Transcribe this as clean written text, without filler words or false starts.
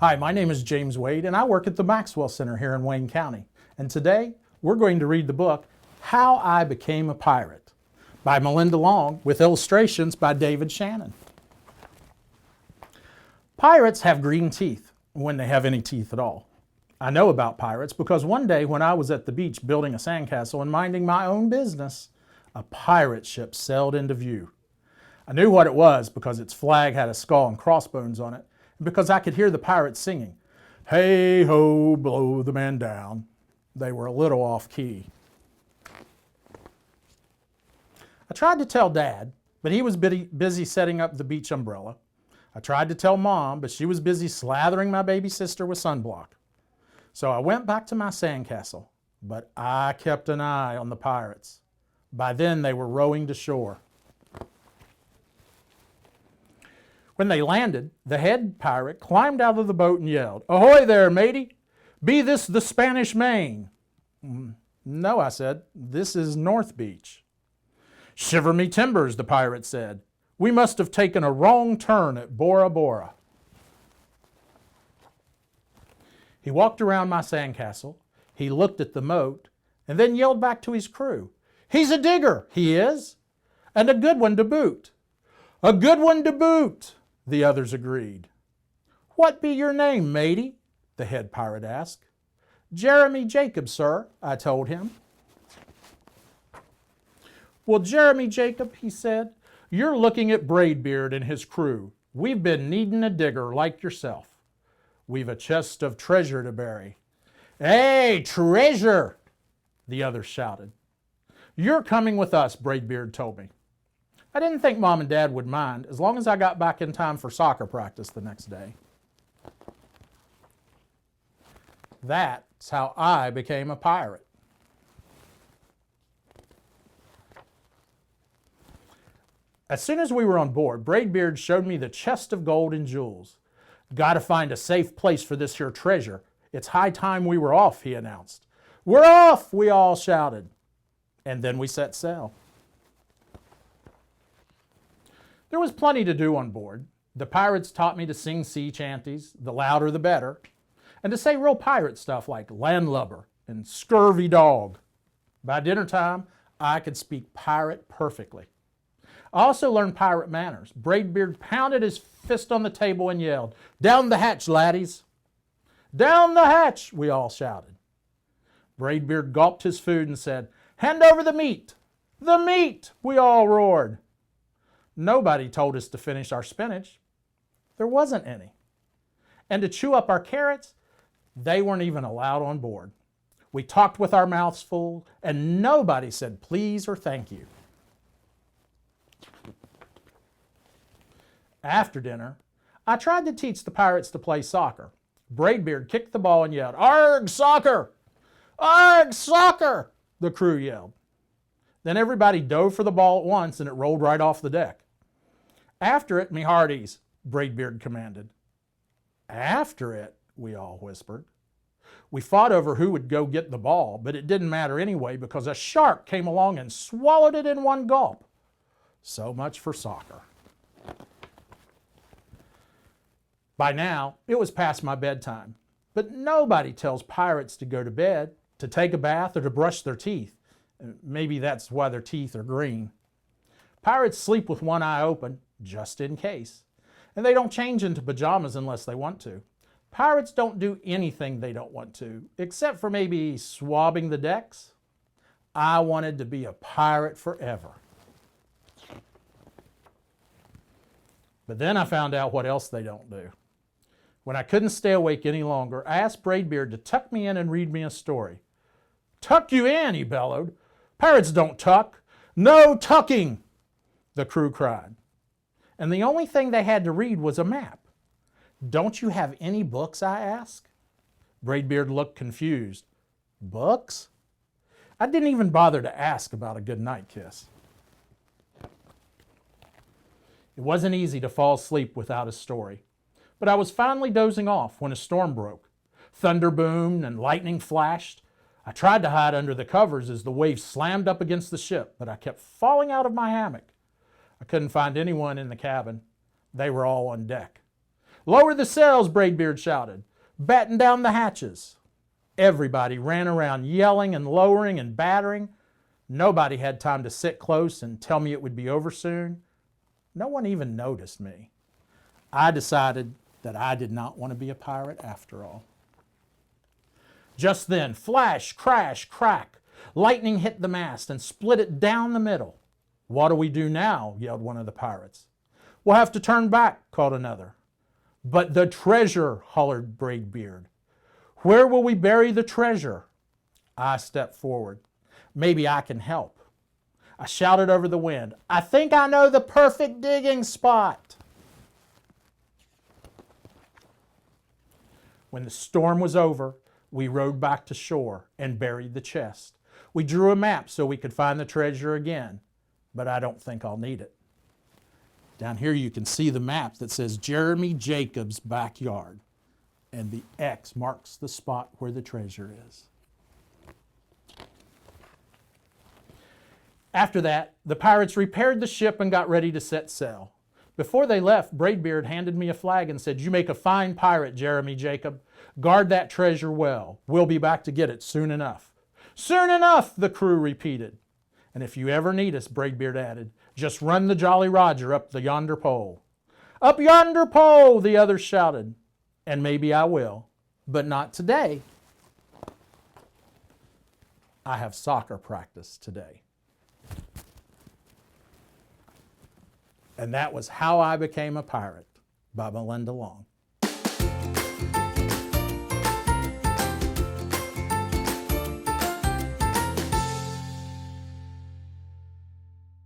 Hi, my name is James Wade and I work at the Maxwell Center here in Wayne County. And today we're going to read the book, How I Became a Pirate by Melinda Long with illustrations by David Shannon. Pirates have green teeth, when they have any teeth at all. I know about pirates because one day when I was at the beach building a sandcastle and minding my own business, a pirate ship sailed into view. I knew what it was because its flag had a skull and crossbones on it, and because I could hear the pirates singing, "Hey ho, blow the man down." They were a little off key. I tried to tell Dad, but he was busy setting up the beach umbrella. I tried to tell Mom, but she was busy slathering my baby sister with sunblock. So I went back to my sandcastle, but I kept an eye on the pirates. By then they were rowing to shore. When they landed, the head pirate climbed out of the boat and yelled, "Ahoy there, matey! Be this the Spanish Main?" "No," I said, "this is North Beach." "Shiver me timbers," the pirate said. "We must have taken a wrong turn at Bora Bora." He walked around my sandcastle, he looked at the moat, and then yelled back to his crew, "He's a digger, he is, and a good one to boot." "A good one to boot," the others agreed. "What be your name, matey?" the head pirate asked. "Jeremy Jacob, sir," I told him. "Well, Jeremy Jacob," he said, "you're looking at Braidbeard and his crew. We've been needing a digger like yourself. We've a chest of treasure to bury." "Hey, treasure!" the others shouted. "You're coming with us," Braidbeard told me. I didn't think Mom and Dad would mind as long as I got back in time for soccer practice the next day. That's how I became a pirate. As soon as we were on board, Braidbeard showed me the chest of gold and jewels. "Gotta find a safe place for this here treasure. It's high time we were off," he announced. "We're off!" we all shouted. And then we set sail. There was plenty to do on board. The pirates taught me to sing sea chanties, the louder the better, and to say real pirate stuff like landlubber and scurvy dog. By dinner time, I could speak pirate perfectly. I also learned pirate manners. Braidbeard pounded his fist on the table and yelled, "Down the hatch, laddies!" "Down the hatch!" we all shouted. Braidbeard gulped his food and said, "Hand over the meat!" "The meat!" we all roared. Nobody told us to finish our spinach. There wasn't any. And to chew up our carrots, they weren't even allowed on board. We talked with our mouths full, and nobody said please or thank you. After dinner, I tried to teach the pirates to play soccer. Braidbeard kicked the ball and yelled, "Arg, soccer! Arg, soccer!" the crew yelled. Then everybody dove for the ball at once and it rolled right off the deck. "After it, me hearties," Braidbeard commanded. "After it," we all whispered. We fought over who would go get the ball, but it didn't matter anyway because a shark came along and swallowed it in one gulp. So much for soccer. By now, it was past my bedtime, but nobody tells pirates to go to bed, to take a bath, or to brush their teeth. Maybe that's why their teeth are green. Pirates sleep with one eye open, just in case. And they don't change into pajamas unless they want to. Pirates don't do anything they don't want to, except for maybe swabbing the decks. I wanted to be a pirate forever. But then I found out what else they don't do. When I couldn't stay awake any longer, I asked Braidbeard to tuck me in and read me a story. "Tuck you in," he bellowed. "Pirates don't tuck. No tucking," the crew cried. And the only thing they had to read was a map. "Don't you have any books?" I asked. Braidbeard looked confused. "Books?" I didn't even bother to ask about a goodnight kiss. It wasn't easy to fall asleep without a story, but I was finally dozing off when a storm broke. Thunder boomed and lightning flashed. I tried to hide under the covers as the waves slammed up against the ship, but I kept falling out of my hammock. I couldn't find anyone in the cabin. They were all on deck. Lower the sails, Braidbeard shouted. Batten down the hatches. Everybody ran around yelling and lowering and battering. Nobody had time to sit close and tell me it would be over soon. No one even noticed me. I decided that I did not want to be a pirate after all. Just then, flash, crash, crack. Lightning hit the mast and split it down the middle. What do we do now? Yelled one of the pirates. We'll have to turn back, called another. But the treasure, hollered Braidbeard. Where will we bury the treasure? I stepped forward. Maybe I can help. I shouted over the wind, I think I know the perfect digging spot. When the storm was over, we rowed back to shore and buried the chest. We drew a map so we could find the treasure again, but I don't think I'll need it. Down here you can see the map that says Jeremy Jacobs' backyard, and the X marks the spot where the treasure is. After that, the pirates repaired the ship and got ready to set sail. Before they left, Braidbeard handed me a flag and said, You make a fine pirate, Jeremy Jacob. Guard that treasure well. We'll be back to get it soon enough. Soon enough, the crew repeated. And if you ever need us, Braidbeard added, just run the Jolly Roger up the yonder pole. Up yonder pole, the others shouted. And maybe I will, but not today. I have soccer practice today. And that was How I Became a Pirate by Melinda Long.